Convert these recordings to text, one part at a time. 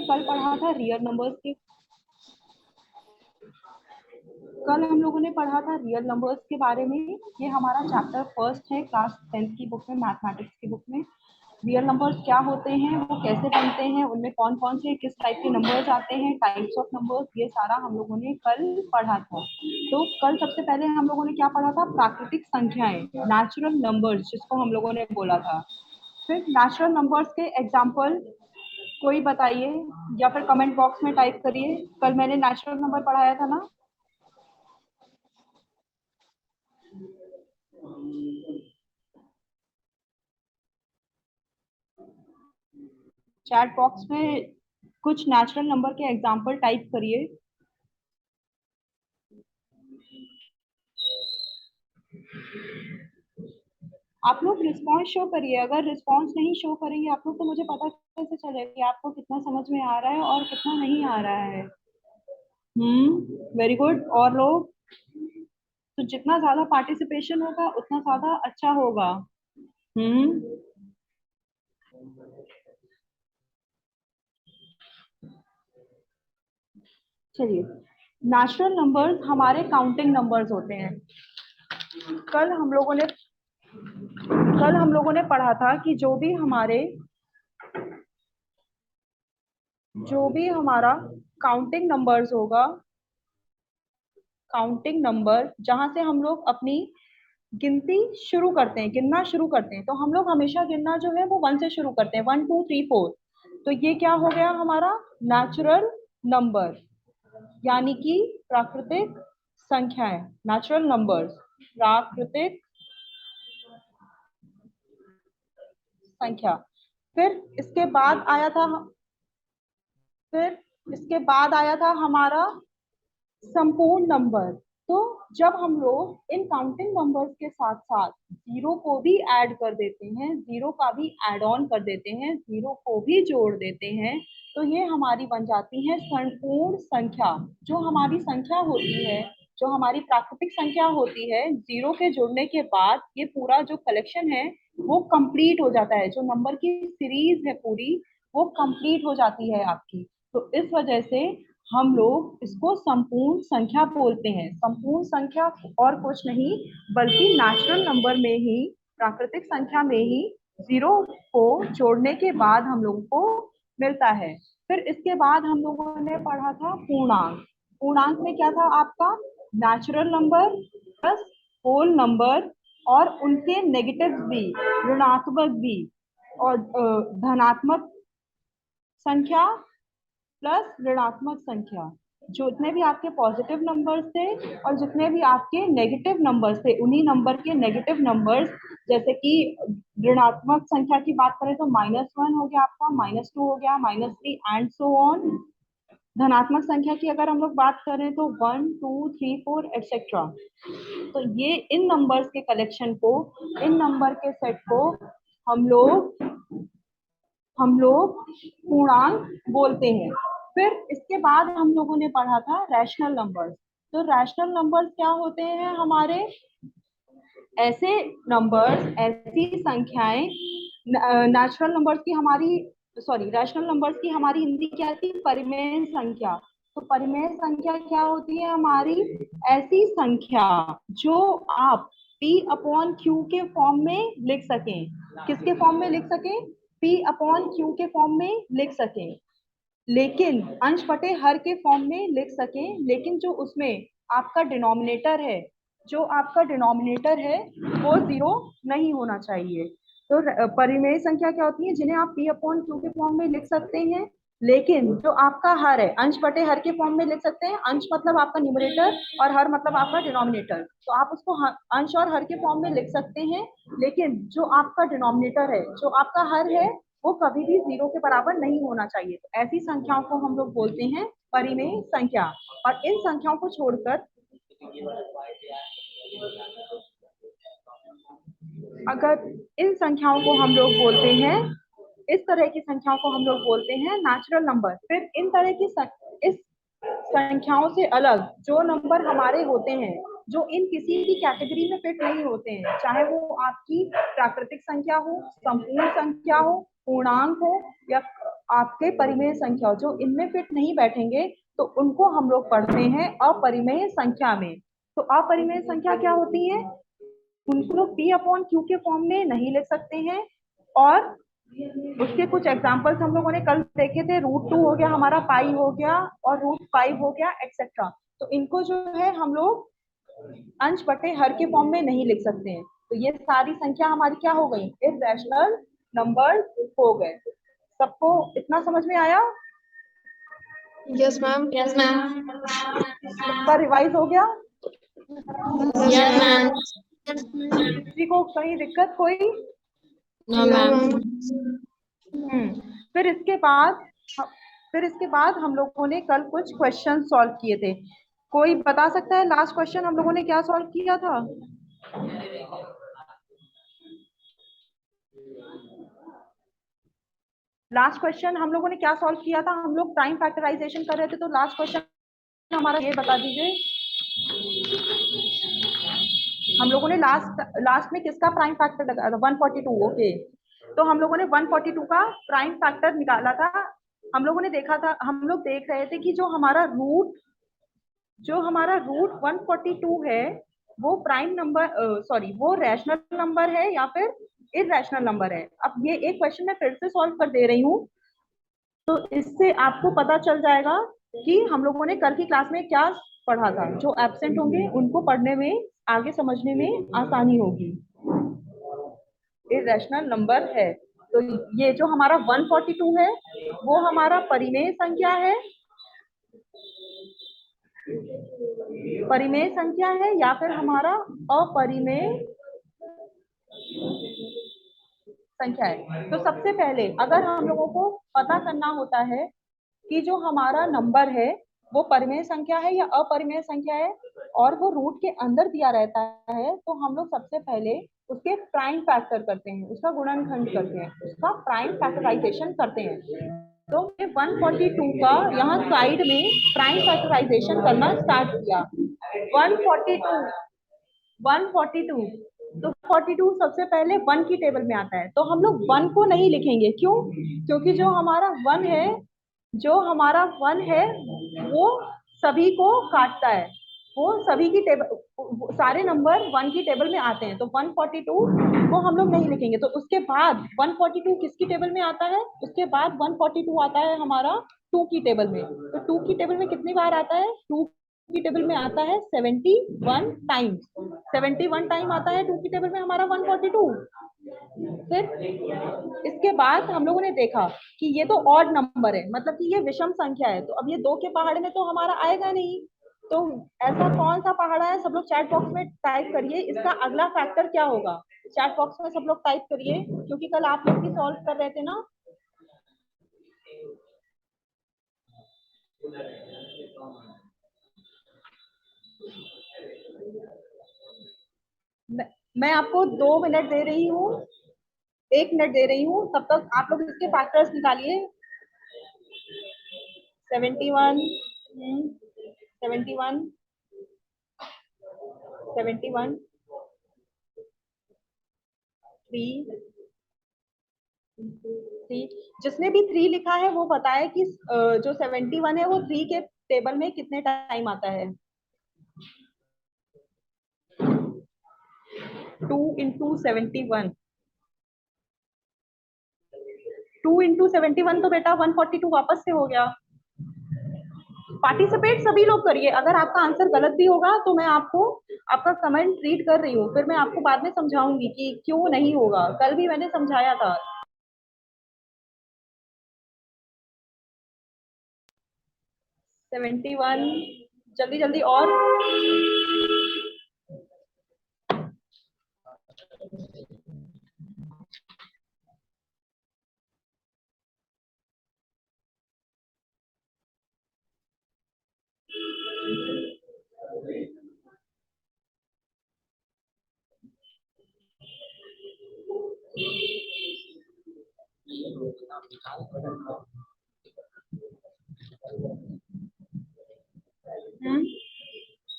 कल पढ़ा था रियल नंबर्स के, कल हम लोगों ने पढ़ा था रियल नंबर्स के बारे में। ये हमारा चैप्टर फर्स्ट है क्लास 10th की बुक में, मैथमेटिक्स की बुक में। रियल नंबर्स क्या होते हैं, वो कैसे बनते हैं, उनमें कौन कौन से किस टाइप के नंबर्स आते हैं, टाइप्स ऑफ नंबर्स, ये सारा हम लोगों ने कल पढ़ा था। तो कल सबसे पहले हम लोगों ने क्या पढ़ा था, प्राकृतिक संख्याएं, नेचुरल नंबर्स जिसको हम लोगों ने बोला था। फिर नेचुरल नंबर्स के एग्जाम्पल कोई बताइए या फिर कमेंट बॉक्स में टाइप करिए। कल मैंने नेचुरल नंबर पढ़ाया था ना। चैट बॉक्स में कुछ नेचुरल नंबर के एग्जाम्पल टाइप करिए। आप लोग रिस्पॉन्स शो करिए। अगर रिस्पॉन्स नहीं शो करेंगे आप लोग तो मुझे पता कैसे चलेगा कि आपको कितना समझ में आ रहा है और कितना नहीं आ रहा है। Very good. और लोग, तो जितना ज्यादा पार्टिसिपेशन होगा उतना ज्यादा अच्छा होगा। चलिए, नेचुरल नंबर्स हमारे काउंटिंग नंबर्स होते हैं। कल हम लोगों ने पढ़ा था कि जो भी हमारा काउंटिंग नंबर्स होगा, काउंटिंग नंबर जहां से हम लोग अपनी गिनती शुरू करते हैं, गिनना शुरू करते हैं, तो हम लोग हमेशा गिनना जो है वो 1 से शुरू करते हैं, 1 2 3 4। तो ये क्या हो गया हमारा नेचुरल नंबर, यानी कि प्राकृतिक संख्याएं, नेचुरल नंबर्स, प्राकृतिक संख्या। फिर इसके बाद आया था हमारा संपूर्ण नंबर। तो जब हम लोग इन काउंटिंग नंबर्स के साथ साथ जीरो को भी ऐड कर देते हैं, जीरो का भी ऐड ऑन कर देते हैं, जीरो को भी जोड़ देते हैं, तो ये हमारी बन जाती है संपूर्ण संख्या। जो हमारी संख्या होती है, जो हमारी प्राकृतिक संख्या होती है, जीरो के जुड़ने के बाद ये पूरा जो कलेक्शन है वो कंप्लीट हो जाता है। जो नंबर की सीरीज है पूरी, वो कंप्लीट हो जाती है आपकी। तो इस वजह से हम लोग इसको संपूर्ण संख्या बोलते हैं। संपूर्ण संख्या और कुछ नहीं बल्कि नेचुरल नंबर में ही, प्राकृतिक संख्या में ही जीरो को जोड़ने के बाद हम लोगों को मिलता है। फिर इसके बाद हम लोगों ने पढ़ा था पूर्णांक। पूर्णांक में क्या था आपका, natural number plus whole number और उनके नेगेटिव भी, ऋणात्मक भी, और धनात्मक संख्या प्लस ऋणात्मक संख्या। जितने भी आपके पॉजिटिव नंबर्स थे और जितने भी आपके नेगेटिव नंबर्स थे, उन्हीं नंबर के नेगेटिव नंबर्स, जैसे कि ऋणात्मक संख्या की बात करें तो -1 हो गया आपका, -2 हो गया, -3 एंड सो ऑन। धनात्मक संख्या की अगर हम लोग बात करें तो 1 2 3 4 एटसेट्रा। तो ये इन नंबर्स के कलेक्शन को, इन नंबर के सेट को हम लोग पूर्णांक बोलते हैं। फिर इसके बाद हम लोगों ने पढ़ा था रैशनल नंबर्स। तो रैशनल नंबर्स क्या होते हैं हमारे, ऐसे नंबर्स, ऐसी संख्याएं, नेचुरल नंबर्स की हमारी, सॉरी, रैशनल नंबर्स की हमारी हिंदी क्या थी, परिमेय संख्या। तो परिमेय संख्या क्या होती है हमारी, ऐसी संख्या जो आप P/Q के फॉर्म में लिख सकें। किसके फॉर्म में लिख सकें, P/Q के फॉर्म में लिख सकें, लेकिन अंश बटे हर के फॉर्म में लिख सकें, लेकिन जो उसमें आपका डिनोमिनेटर है, जो आपका डिनोमिनेटर है वो जीरो नहीं होना चाहिए। तो परिमेय संख्या क्या होती है, जिन्हें आप P/Q के फॉर्म में लिख सकते हैं, लेकिन जो आपका हर है, अंश बटे हर के फॉर्म में लिख सकते हैं। अंश मतलब आपका न्यूमरेटर और हर मतलब आपका डिनोमिनेटर। तो आप उसको अंश और हर के फॉर्म में लिख सकते हैं, लेकिन जो आपका डिनोमिनेटर है, जो आपका हर है, वो कभी भी जीरो के बराबर नहीं होना चाहिए। तो ऐसी संख्याओं को हम लोग बोलते हैं परिमेय संख्या। और इन संख्याओं को छोड़कर अगर इन संख्याओं को हम लोग बोलते हैं, इस तरह की संख्याओं को हम लोग बोलते हैं नेचुरल नंबर। फिर इन तरह की इस संख्याओं से अलग जो नंबर हमारे होते हैं, जो इन किसी भी कैटेगरी में फिट नहीं होते हैं, चाहे वो आपकी प्राकृतिक संख्या हो, संपूर्ण संख्या हो, पूर्णांक हो या आपके परिमेय संख्या हो, जो इनमें फिट नहीं बैठेंगे तो उनको हम लोग पढ़ते हैं अपरिमेय संख्या में। तो अपरिमेय संख्या क्या होती है? उनको लोग पी अपॉन क्यू के फॉर्म में नहीं लिख सकते हैं। और उसके कुछ एग्जांपल्स हम लोगों ने कल देखे थे, √2 हो गया हमारा, पाई हो गया और √5 हो गया, एक्सेट्रा। तो इनको जो है हम लोग अंश बटे हर के फॉर्म में नहीं लिख सकते हैं। तो ये सारी संख्या हमारी क्या हो गई? इर्रेशनल नंबर हो गए। सबको इतना समझ में आया? Yes ma'am. Yes ma'am. सबका रिवाइज हो गया? Yes ma'am. किसी को कहीं दिक्कत कोई? No ma'am. फिर इसके बाद हम लोगों ने कल कुछ क्वेश्चन सॉल्व किए थे। कोई बता सकता है लास्ट क्वेश्चन हम लोगों ने क्या सॉल्व किया था? लास्ट क्वेश्चन हम लोगों ने क्या सॉल्व किया था? हम लोग प्राइम फैक्टराइजेशन कर रहे थे, तो लास्ट क्वेश्चन हमारा ये बता दीजिए। हम लोगों ने लास्ट में किसका प्राइम फैक्टर लगाया था? 142। ओके, तो हम लोगों ने 142 का प्राइम फैक्टर निकाला था। हम लोगों ने देखा था, हम लोग देख रहे थे कि जो हमारा रूट 142 है वो प्राइम नंबर, सॉरी, वो रैशनल नंबर है या फिर इररेशनल नंबर है। अब ये एक क्वेश्चन मैं फिर से सॉल्व कर दे रही हूँ, तो इससे आपको पता चल जाएगा कि हम लोगों ने कल की क्लास में क्या पढ़ा था। जो एब्सेंट होंगे उनको पढ़ने में, आगे समझने में आसानी होगी। इररेशनल नंबर है, तो ये जो हमारा 142 है वो हमारा परिमेय संख्या है, परिमेय संख्या है या फिर हमारा अपरिमेय संख्या है। तो सबसे पहले अगर हम लोगों को पता करना होता है कि जो हमारा नंबर है वो परिमेय संख्या है या अपरिमेय संख्या है और वो रूट के अंदर दिया रहता है, तो हम लोग सबसे पहले उसके प्राइम फैक्टर करते हैं, उसका गुणनखंड करते हैं, उसका प्राइम फैक्टराइजेशन करते हैं। तो 142 का यहाँ साइड में प्राइम फैक्टराइजेशन करना स्टार्ट किया। 142 तो 42 सबसे पहले 1 की टेबल में आता है, तो हम लोग 1 को नहीं लिखेंगे। क्यों? क्योंकि जो हमारा 1 है, वो सभी को काटता है, वो सभी की टेबल, सारे नंबर 1 की टेबल में आते हैं, तो 142 को हम लोग नहीं लिखेंगे। तो उसके बाद 142 किसकी टेबल में आता है? उसके बाद 142 आता है हमारा 2 की टेबल में। तो 2 की टेबल में कितनी बार आता है? 2 की टेबल में आता है 71 टाइम्स। 71 टाइम आता है 2 की टेबल में हमारा 142। फिर इसके बाद हम लोगों ने देखा कि ये तो ऑड नंबर है, मतलब कि ये विषम संख्या है, तो अब ये 2 के पहाड़े में तो हमारा आएगा नहीं। तो ऐसा कौन सा पहाड़ा है? सब लोग चैट बॉक्स में टाइप करिए, इसका अगला फैक्टर क्या होगा। चैट बॉक्स में सब लोग टाइप करिए, क्योंकि कल आप लोग भी सॉल्व कर रहे थे ना। मैं आपको 2 मिनट दे रही हूँ, 1 मिनट दे रही हूँ, तब तक आप लोग इसके फैक्टर्स निकालिए। 71, 71, 71, 3, 3। जिसने भी 3 लिखा है वो बताए कि जो 71 है वो 3 के टेबल में कितने टाइम आता है। 2 इंटू 71, 2 इंटू 71 तो बेटा 142 वापस से हो गया। पार्टिसिपेट सभी लोग करिए। अगर आपका आंसर गलत भी होगा तो मैं आपको आपका कमेंट रीड कर रही हूँ, फिर मैं आपको बाद में समझाऊंगी कि क्यों नहीं होगा। कल भी मैंने समझाया था। 71, जल्दी जल्दी और।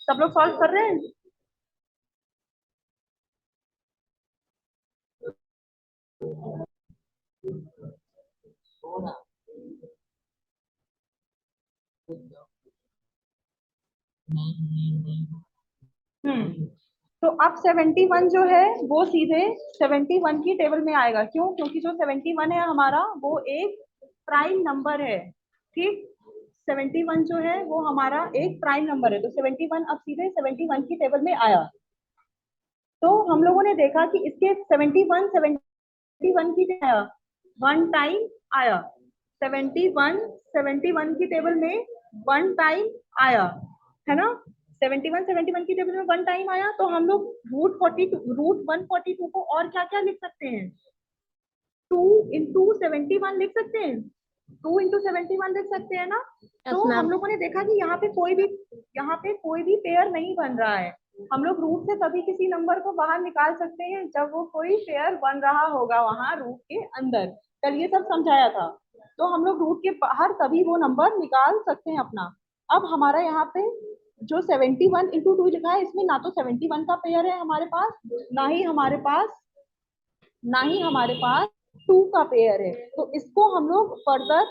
सब लोग सॉल्व कर रहे हैं? तो अब 71 जो है वो सीधे 71 की टेबल में आएगा। क्यों? क्योंकि जो 71 है हमारा वो एक प्राइम नंबर है। ठीक, 71 जो है वो हमारा एक प्राइम नंबर है, तो 71 अब सीधे 71 की टेबल में आया। तो हम लोगों ने देखा कि इसके 71 की वन टाइम आया, 71 की टेबल में वन टाइम आया, है ना। 71 की टेबल में वन टाइम आया, तो हम लोग रूट 142 को और क्या क्या लिख सकते हैं? 2 into 71 लिख सकते हैं, 2 into 71 लिख सकते हैं ना। तो ma'am. हम लोगों ने देखा कि यहाँ पे कोई भी पेयर नहीं बन रहा है। हम लोग रूट से तभी किसी नंबर को बाहर निकाल सकते हैं जब वो कोई पेयर बन रहा होगा वहां रूट के अंदर। कल ये सब समझाया था। तो हम लोग रूट के बाहर तभी वो नंबर निकाल सकते हैं अपना। अब हमारा यहाँ पे जो 71 into 2 लिखा है, इसमें ना तो 71 का पेयर है हमारे पास, ना ही हमारे पास 2 का पेयर है। तो इसको हम लोग फर्दर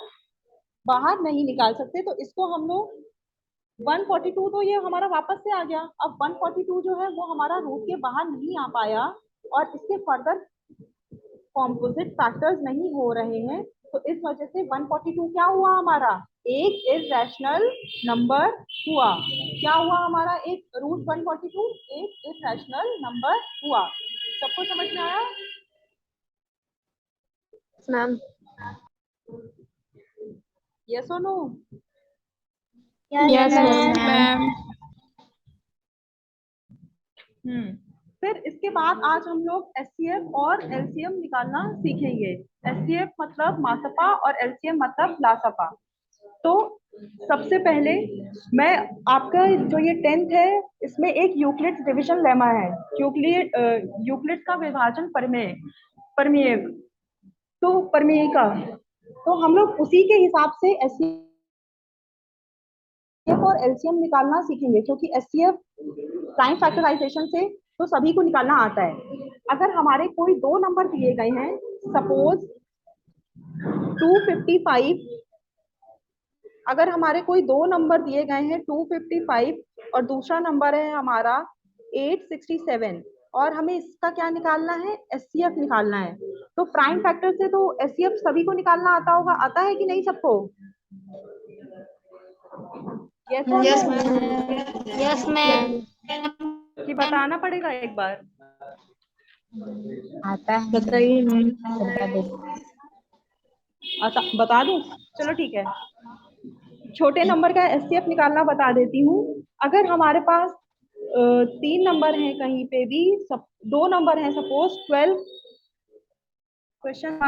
बाहर नहीं निकाल सकते। तो इसको हम लोग 142 तो ये हमारा वापस से आ गया। अब 142 जो है वो हमारा रूट के बाहर नहीं आ पाया और इसके फर्दर कॉम्पोजिट फैक्टर्स नहीं हो रहे हैं। तो इस वजह से 142 क्या हुआ हमारा? एक इररेशनल नंबर हुआ। क्या हुआ हमारा? एक रूट 142 एक इररेशनल नंबर हुआ। सबको समझ में आया? मैम। यस और नो? Yes, ma'am. फिर इसके बाद आज हम लोग एचसीएफ और एलसीएम निकालना सीखेंगे। एचसीएफ मतलब मासपा और एलसीएम मतलब लासपा। तो सबसे पहले मैं आपका जो ये 10th है इसमें एक यूक्लिड्स डिवीजन लेमा है। यूक्लिड का विभाजन परमेय तो परमेय का, तो हम लोग उसी के हिसाब से एचसीएफ और एलसीएम निकालना सीखेंगे, क्योंकि एचसीएफ प्राइम फैक्टराइजेशन से तो सभी को निकालना आता है। अगर हमारे कोई दो नंबर दिए गए हैं, सपोज 255, अगर हमारे कोई दो नंबर दिए गए हैं 255 और दूसरा नंबर है हमारा 867 और हमें इसका क्या निकालना है? एचसीएफ निकालना है। तो प्राइम फैक्टर से तो एचसीएफ सभी को निकालना आता होगा, आता है कि नहीं सबको? यस और yes no? Ma'am. Yes, ma'am. कि बताना पड़ेगा एक बार? आता है, बताइए मैम। बता दो। बता दूं? चलो ठीक है, छोटे नंबर का एचसीएफ निकालना बता देती हूँ। अगर हमारे पास 3 नंबर हैं कहीं पे भी, दो नंबर हैं, सपोज 12, क्वेश्चन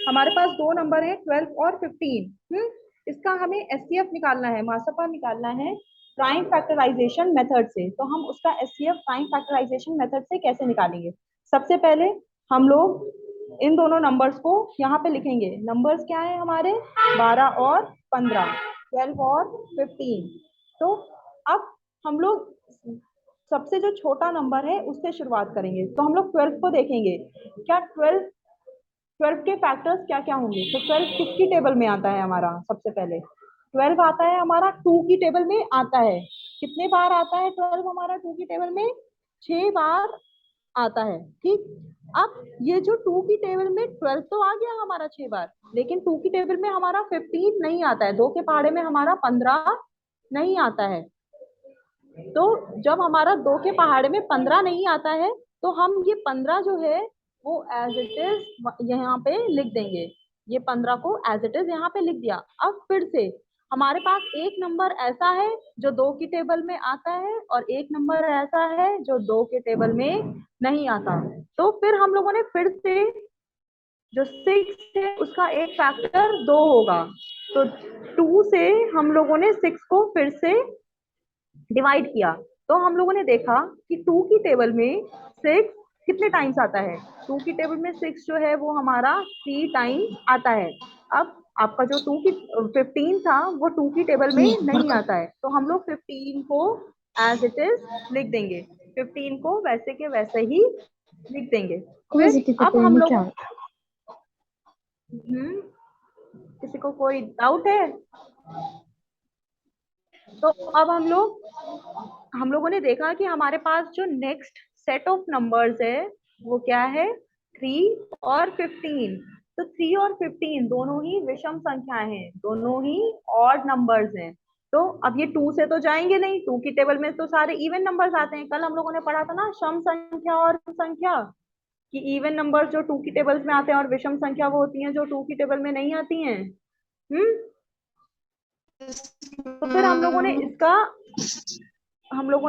हमारे पास दो नंबर है 12 और 15। इसका हमें एचसीएफ निकालना है, मासपा निकालना है प्राइम फैक्टराइजेशन मेथड से। तो हम उसका एचसीएफ प्राइम फैक्टराइजेशन मेथड से कैसे निकालेंगे? सबसे पहले हम लोग इन दोनों नंबर्स को यहाँ पे लिखेंगे। नंबर्स क्या है हमारे? 12 और 15, 12 और 15। तो अब हम लोग सबसे जो छोटा नंबर है उससे शुरुआत करेंगे। तो हम लोग 12 को देखेंगे, क्या 12 के फैक्टर्स क्या क्या होंगे। तो 12 किसकी टेबल में आता है हमारा? सबसे पहले 12 आता है हमारा 2 की टेबल में आता है। कितने बार आता है 12 हमारा 2 की टेबल में? 6 बार आता है। ठीक, अब ये जो 2 की टेबल में 12 तो आ गया हमारा 6 बार, लेकिन 2 की टेबल में हमारा 15 नहीं आता है, 2 के पहाड़े में हमारा 15 नहीं आता है। तो जब हमारा 2 के पहाड़े में 15 नहीं आता है, तो हम ये 15 जो है वो एज इट इज यहाँ पे लिख देंगे। ये 15 को एज इट इज यहाँ पे लिख दिया। अब फिर से हमारे पास एक नंबर ऐसा है जो 2 की टेबल में आता है और एक नंबर ऐसा है जो 2 के टेबल में नहीं आता। तो फिर हम लोगों ने फिर से जो 6 है उसका एक फैक्टर 2 होगा। तो 2 से हम लोगों ने 6 को फिर से डिवाइड किया। तो हम लोगों ने देखा कि 2 की टेबल में 6 कितने टाइम्स आता है? 2 की टेबल में 6 जो है वो हमारा 3 टाइम्स आता है। अब आपका जो 15 था वो 2 की टेबल में नहीं आता है, तो हम लोग 15 को एज इट इज लिख देंगे। 15 को वैसे के वैसे ही लिख देंगे। फिर अब हम लोग किसी को कोई डाउट है? तो अब हम लोगों ने देखा कि हमारे पास जो नेक्स्ट सेट ऑफ नंबर्स है वो क्या है, 3 और 15। तो 3 और 15 दोनों ही विषम संख्याएं हैं, दोनों ही ऑड नंबर्स हैं। तो अब ये 2 से तो जाएंगे नहीं, 2 की टेबल में तो सारे इवन नंबर्स आते हैं। कल हम लोगों ने पढ़ा था ना सम संख्या और संख्या, कि इवन नंबर जो 2 की टेबल्स में आते हैं और विषम संख्या वो होती हैं जो 2 की टेबल में नहीं आती हैं। तो फिर हम लोगों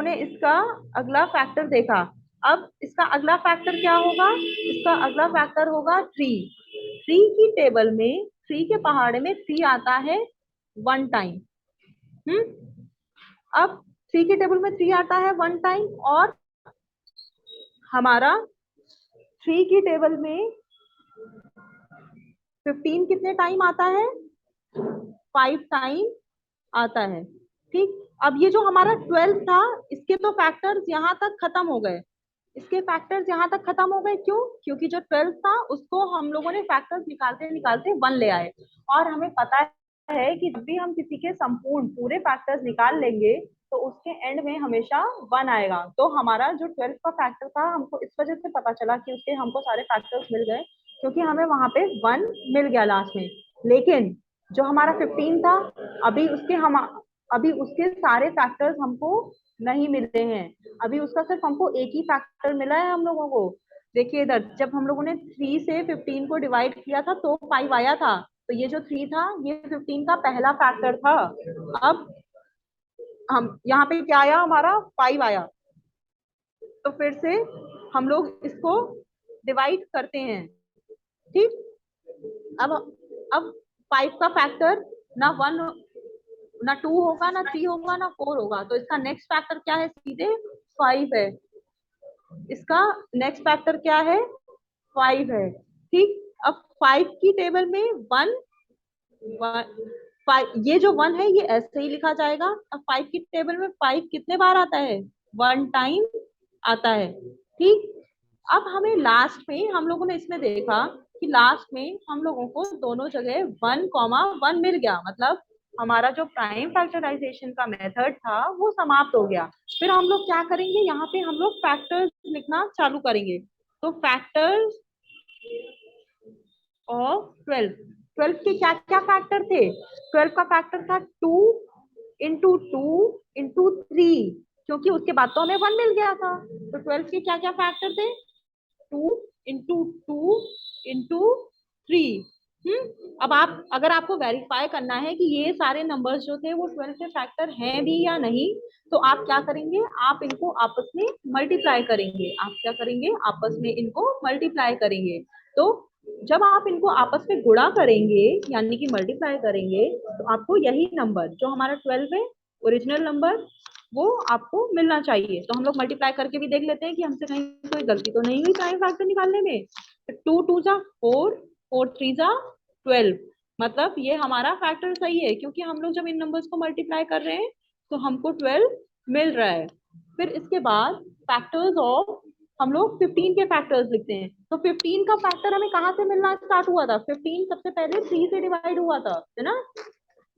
ने इसका अगला फैक्टर देखा। अब इसका अगला फैक्टर क्या होगा, इसका अगला फैक्टर होगा 3। 3 की टेबल में, 3 के पहाड़े में 3 आता है 1 टाइम। अब 3 की टेबल में 3 आता है 1 टाइम, और हमारा 3 की टेबल में 15 कितने टाइम आता है, 5 टाइम आता है। ठीक, अब ये जो हमारा 12 था इसके तो फैक्टर्स यहाँ तक खत्म हो गए, इसके फैक्टर्स यहाँ तक खत्म हो गए। क्यों? क्योंकि जो 12 था उसको हम लोगों ने फैक्टर्स निकालते निकालते 1 ले आए, और हमें पता है कि जब भी हम किसी के संपूर्ण पूरे फैक्टर्स निकाल लेंगे तो उसके एंड में हमेशा 1 आएगा। तो हमारा जो 12 का फैक्टर था हमको इस वजह से पता चला कि उसके हमको सारे फैक्टर्स मिल गए, क्योंकि हमें वहां पे 1 मिल गया लास्ट में। लेकिन जो हमारा 15 था अभी उसके सारे फैक्टर्स हमको नहीं मिलते हैं, अभी उसका सिर्फ हमको एक ही फैक्टर मिला है हम लोगों को। देखिए इधर, जब हम लोगों ने 3 से 15 को डिवाइड किया था तो 5 आया था, तो ये जो 3 था ये 15 का पहला फैक्टर था। अब हम यहाँ पे क्या आया, हमारा 5 आया। तो फिर से हम लोग इसको डिवाइड करते हैं। ठीक, अब 5 का फैक्टर ना 1 ना 2 होगा, ना 3 होगा, ना 4 होगा, तो इसका नेक्स्ट फैक्टर क्या है, सीधे 5 है। इसका नेक्स्ट फैक्टर क्या है, 5 है। ठीक, अब 5 की टेबल में 1 ये जो 1 है ये ऐसे ही लिखा जाएगा। अब 5 की टेबल में 5 कितने बार आता है, 1 टाइम आता है। ठीक, अब हमें लास्ट में हम लोगों ने इसमें देखा कि लास्ट में हम लोगों को दोनों जगह 1,1 मिल गया, मतलब हमारा जो प्राइम फैक्टराइजेशन का मेथड था वो समाप्त हो गया। फिर हम लोग क्या करेंगे, यहाँ पे हम लोग फैक्टर्स लिखना चालू करेंगे। तो फैक्टर्स ऑफ 12 के क्या क्या फैक्टर थे, 12 का फैक्टर था 2 इंटू 2 इंटू 3, क्योंकि उसके बाद तो हमें 1 मिल गया था। तो 12 के क्या क्या फैक्टर थे, 2 इंटू 2 इंटू 3। अब अगर आपको वेरीफाई करना है कि ये सारे नंबर्स जो थे वो 12 के फैक्टर हैं भी या नहीं, तो आप क्या करेंगे, आप इनको आपस में मल्टीप्लाई करेंगे। आप क्या करेंगे, आपस में इनको मल्टीप्लाई करेंगे। तो जब आप इनको आपस में गुणा करेंगे यानी कि मल्टीप्लाई करेंगे, तो आपको यही नंबर जो हमारा 12 है ओरिजिनल नंबर वो आपको मिलना चाहिए। तो हम लोग मल्टीप्लाई करके भी देख लेते हैं कि हमसे कहीं कोई गलती तो नहीं हुई प्राइम फैक्टर निकालने में। 2 2 जा 4, 4 3 जा 12, मतलब ये हमारा फैक्टर सही है, क्योंकि हम लोग जब इन नंबर्स को मल्टीप्लाई कर रहे हैं तो हमको 12 मिल रहा है। फिर इसके बाद फैक्टर्स ऑफ, हम लोग 15 के फैक्टर्स लिखते हैं। तो 15 का फैक्टर हमें कहाँ से मिलना स्टार्ट हुआ था, 15 सबसे पहले 3 से डिवाइड हुआ था, है ना।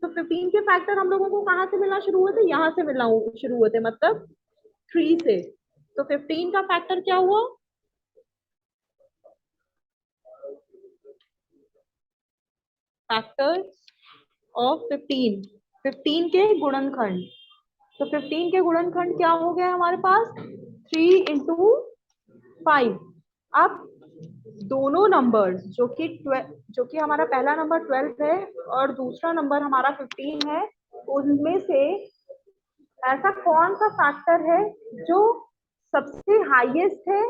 तो 15 के फैक्टर हम लोगों को कहाँ से मिलना शुरू हुए थे, यहाँ से मिलना शुरू हुए थे, मतलब 3 से। तो 15 का फैक्टर क्या हुआ, फैक्टर्स ऑफ 15 के गुणनखंड। तो 15 के गुणनखंड क्या हो गया हमारे पास, 3 इंटू 5। अब दोनों नंबर्स जो कि हमारा पहला नंबर 12 है और दूसरा नंबर हमारा 15 है, उनमें से ऐसा कौन सा फैक्टर है जो सबसे हाईएस्ट है,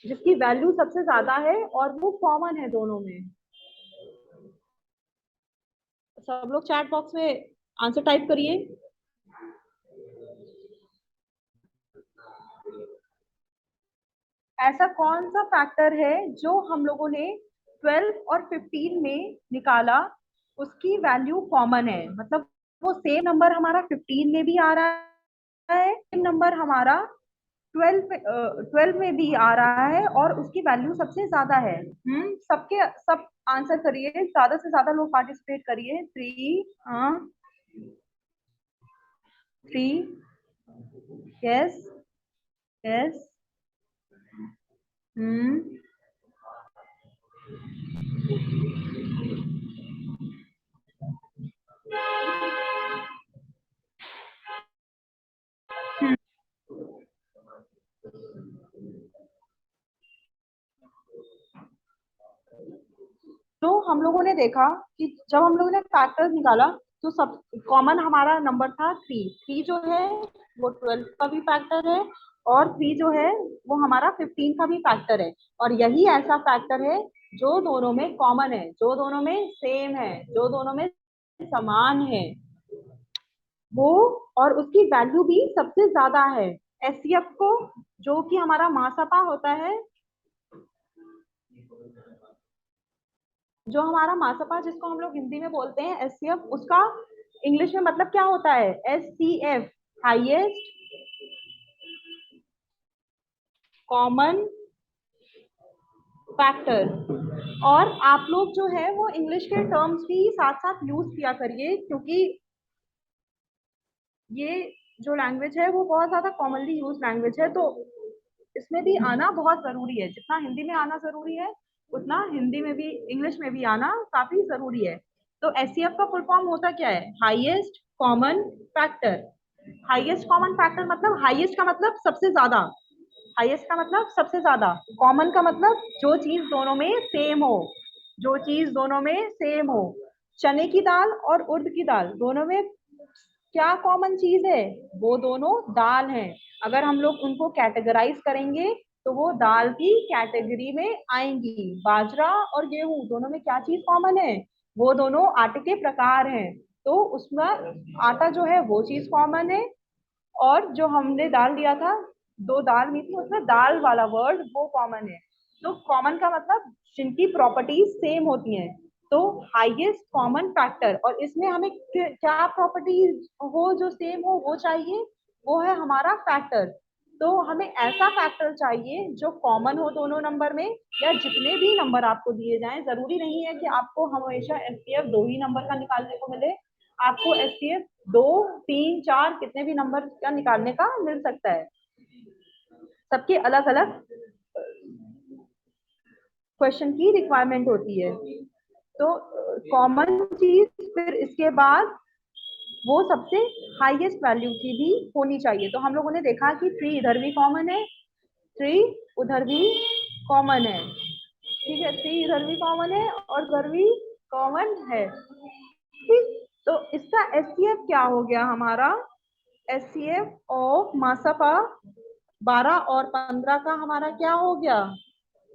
जिसकी वैल्यू सबसे ज्यादा है और वो कॉमन है दोनों में। सब लोग चैट बॉक्स में आंसर टाइप करिए। ऐसा कौन सा फैक्टर है जो हम लोगों ने 12 और 15 में निकाला, उसकी वैल्यू कॉमन है, मतलब वो सेम नंबर हमारा 15 में भी आ रहा है, सेम नंबर हमारा 12 में भी आ रहा है और उसकी वैल्यू सबसे ज्यादा है। सब आंसर करिए, ज्यादा से ज्यादा लोग पार्टिसिपेट करिए। 3 3, yes, yes, तो हम लोगों ने देखा कि जब हम लोगों ने फैक्टर्स निकाला तो सब कॉमन हमारा नंबर था 3। 3 जो है वो 12 का भी फैक्टर है, और 3 जो है वो हमारा 15 का भी फैक्टर है। और यही ऐसा फैक्टर है जो दोनों में कॉमन है, जो दोनों में सेम है, जो दोनों में समान है वो, और उसकी वैल्यू भी सबसे ज्यादा है। एचसीएफ को, जो कि हमारा मासपा होता है, जो हमारा मासपा जिसको हम लोग हिंदी में बोलते हैं एचसीएफ, उसका इंग्लिश में मतलब क्या होता है? HCF, highest common factor. और आप लोग जो है वो इंग्लिश के टर्म्स भी साथ साथ यूज किया करिए, क्योंकि ये जो लैंग्वेज है वो बहुत ज्यादा कॉमनली यूज लैंग्वेज है, तो इसमें भी आना बहुत जरूरी है। जितना हिंदी में आना जरूरी है उतना हिंदी में भी, इंग्लिश में भी आना काफी जरूरी है। तो एचसीएफ का फुल फॉर्म होता क्या है? Highest common factor. Highest common factor मतलब, हाईएस्ट का मतलब सबसे ज्यादा, हाईएस्ट का मतलब सबसे ज्यादा, कॉमन का मतलब जो चीज दोनों में सेम हो, जो चीज दोनों में सेम हो। चने की दाल और उर्द की दाल दोनों में क्या कॉमन चीज है? वो दोनों दाल हैं। अगर हम लोग उनको कैटेगराइज करेंगे तो वो दाल की कैटेगरी में आएंगी। बाजरा और गेहूं दोनों में क्या चीज कॉमन है? वो दोनों आटे के प्रकार हैं, तो उसमें आटा जो है वो चीज कॉमन है। और जो हमने दाल दिया था, 2 दाल ली थी, उसमें दाल वाला वर्ड वो कॉमन है। तो कॉमन का मतलब जिनकी प्रॉपर्टीज सेम होती हैं। तो हाईएस्ट कॉमन फैक्टर, और इसमें हमें क्या प्रॉपर्टीज हो जो सेम हो वो चाहिए? वो है हमारा फैक्टर। तो हमें ऐसा फैक्टर चाहिए जो कॉमन हो दोनों नंबर में, या जितने भी नंबर आपको दिए जाएं, जरूरी नहीं है कि आपको हमेशा एचसीएफ 2 ही नंबर का निकालने को मिले। आपको एचसीएफ 2, 3, 4 कितने भी नंबर का निकालने का मिल सकता है। सबकी अलग अलग क्वेश्चन की रिक्वायरमेंट होती है। तो कॉमन चीज, फिर इसके बाद वो सबसे हाईएस्ट वैल्यू की भी होनी चाहिए। तो हम लोगों ने देखा कि 3 इधर भी कॉमन है, 3 उधर भी कॉमन है, ठीक है, 3 इधर भी कॉमन है और उधर भी कॉमन है, ठीक। तो इसका एचसीएफ क्या हो गया हमारा? एचसीएफ ऑफ मासपा 12 और 15 का हमारा क्या हो गया?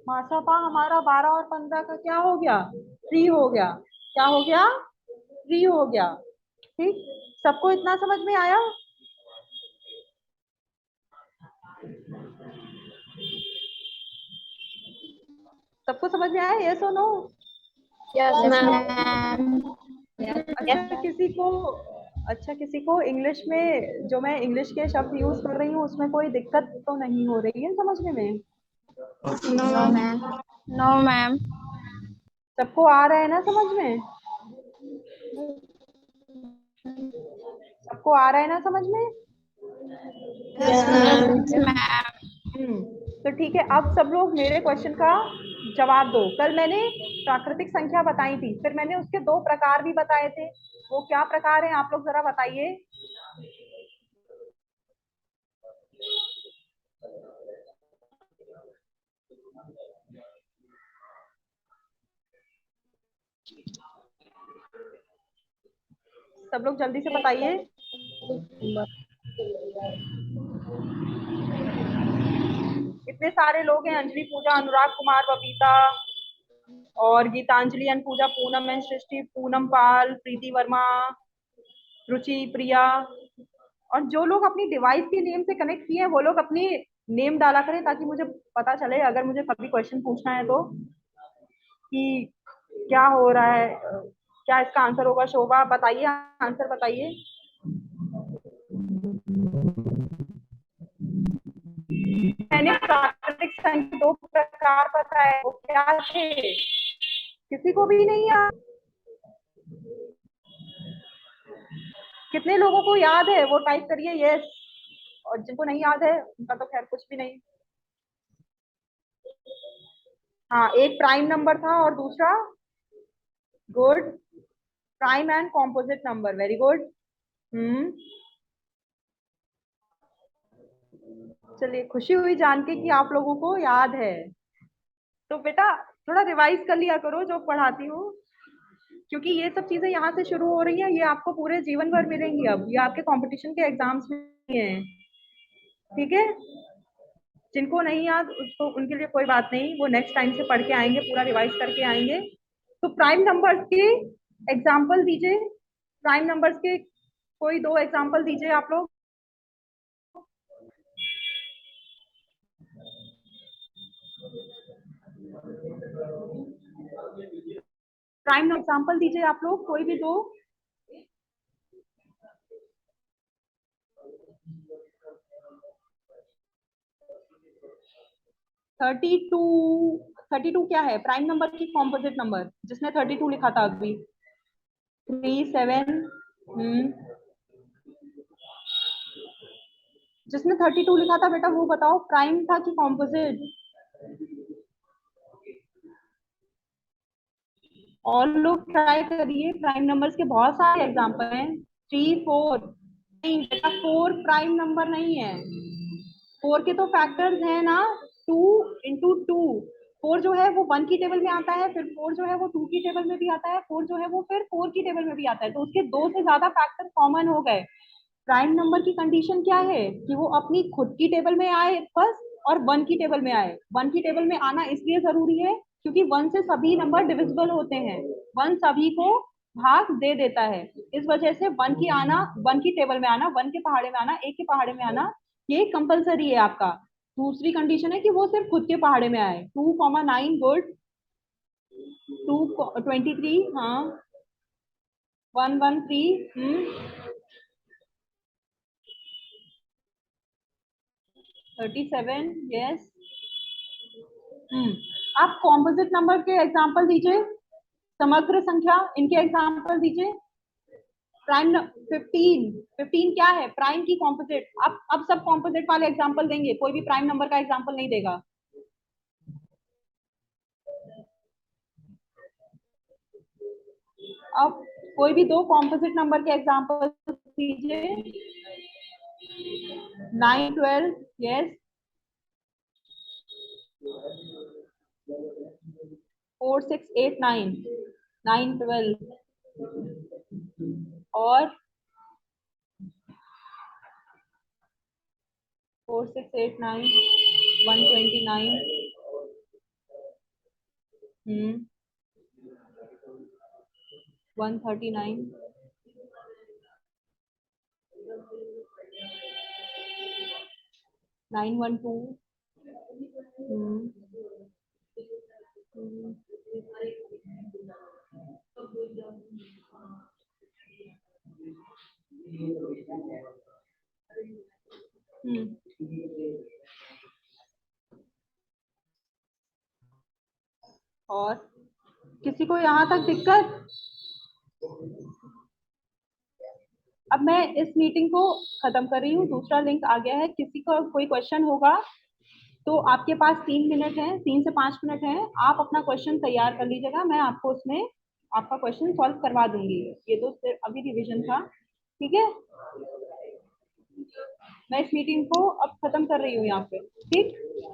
मासपा हमारा 12 और 15 का क्या हो गया? 3 हो गया। क्या हो गया? 3 हो गया, ठीक। सबको इतना समझ में आया? सबको समझ में आया? यस और no? Yes yes ma'am. Ma'am. अच्छा, किसी को इंग्लिश में, जो मैं इंग्लिश के शब्द यूज कर रही हूँ उसमें कोई दिक्कत तो नहीं हो रही है समझने में? No no ma'am. Ma'am. No ma'am. सबको आ रहा है ना समझ में? सबको आ रहा है ना समझ में? Yes ma'am. Yes ma'am. तो ठीक है, अब सब लोग मेरे क्वेश्चन का जवाब दो। कल मैंने प्राकृतिक संख्या बताई थी, फिर मैंने उसके 2 प्रकार भी बताए थे। वो क्या प्रकार हैं आप लोग जरा बताइए। सब लोग जल्दी से बताइए। इतने सारे लोग हैं, अंजलि, पूजा, अनुराग कुमार, बबीता और गीतांजलि, अन पूजा, पूनम एंड सृष्टि, पूनम पाल, प्रीति वर्मा, रुचि, प्रिया। और जो लोग अपनी डिवाइस के नेम से कनेक्ट किए हैं वो लोग अपनी नेम डाला करें, ताकि मुझे पता चले अगर मुझे कभी क्वेश्चन पूछना है तो, कि क्या हो रहा है, क्या इसका आंसर होगा। शोभा बताइए, आंसर बताइए। मैंने प्राकृतिक संख्या 2 प्रकार बताए, वो क्या थे? किसी को भी नहीं याद? कितने लोगों को याद है वो टाइप करिए यस, और जिनको नहीं याद है उनका तो खैर कुछ भी नहीं। हाँ, एक प्राइम नंबर था और दूसरा, good, prime and composite number, very good. चलिए, खुशी हुई जान के कि आप लोगों को याद है। तो बेटा थोड़ा रिवाइज कर लिया करो जो पढ़ाती हूँ, क्योंकि ये सब चीजें यहाँ से शुरू हो रही हैं, ये आपको पूरे जीवन भर मिलेंगी। अब ये आपके कंपटीशन के एग्जाम्स में हैं, ठीक है। जिनको नहीं याद उसको, उनके लिए कोई बात नहीं, वो नेक्स्ट टाइम से पढ़ के आएंगे, पूरा रिवाइज करके आएंगे। तो प्राइम नंबर्स के एग्जाम्पल दीजिए, प्राइम नंबर्स के कोई दो एग्जाम्पल दीजिए आप लोग। प्राइम एग्जाम्पल दीजिए आप लोग, कोई भी दो। थर्टी टू क्या है प्राइम नंबर की कॉम्पोजिट नंबर, जिसने 32 लिखा था अभी? 3 7। जिसने 32 लिखा था बेटा वो बताओ प्राइम था कि कॉम्पोजिट? और लोग ट्राई करिए, प्राइम नंबर्स के बहुत सारे एग्जांपल हैं। 3 4 नहीं बेटा, 4 प्राइम नंबर नहीं है। 4 के तो फैक्टर्स हैं ना, 2 इंटू 2। 4 जो है वो 1 की टेबल में आता है, फिर 4 जो है वो 2 की टेबल में भी आता है, 4 जो है वो फिर 4 की टेबल में भी आता है, तो उसके दो से ज्यादा फैक्टर कॉमन हो गए। प्राइम नंबर की कंडीशन क्या है कि वो अपनी खुद की टेबल में आए बस, और 1 की टेबल में आए। 1 की टेबल में आना इसलिए जरूरी है क्योंकि 1 से सभी नंबर डिविजिबल होते हैं, 1 सभी को भाग दे देता है। इस वजह से 1 की आना, 1 की टेबल में आना, 1 के पहाड़े में आना, 1 के पहाड़े में आना, ये कंपलसरी है आपका। दूसरी कंडीशन है कि वो सिर्फ खुद के पहाड़े में आए। 2,9 गुड, 23 हाँ, 113 37 यस। आप कॉम्पोजिट नंबर के एग्जांपल दीजिए, समग्र संख्या, इनके एग्जांपल दीजिए। प्राइम 15 क्या है प्राइम की कॉम्पोजिट? अब सब कॉम्पोजिट वाले एग्जांपल देंगे, कोई भी प्राइम नंबर का एग्जांपल नहीं देगा। अब कोई भी दो कॉम्पोजिट नंबर के एग्जांपल दीजिए। 9 12 यस। 4 6 8 9 9 12 और 4 6 8 9 129 139 912 और किसी को यहाँ तक दिक्कत? अब मैं इस मीटिंग को खत्म कर रही हूँ, दूसरा लिंक आ गया है। किसी को कोई क्वेश्चन होगा तो आपके पास 3 मिनट है, 3 से 5 मिनट है, आप अपना क्वेश्चन तैयार कर लीजिएगा, मैं आपको उसमें आपका क्वेश्चन सॉल्व करवा दूंगी। ये तो सिर्फ अभी रिवीजन था, ठीक है। मैं इस मीटिंग को अब खत्म कर रही हूँ यहाँ पे, ठीक।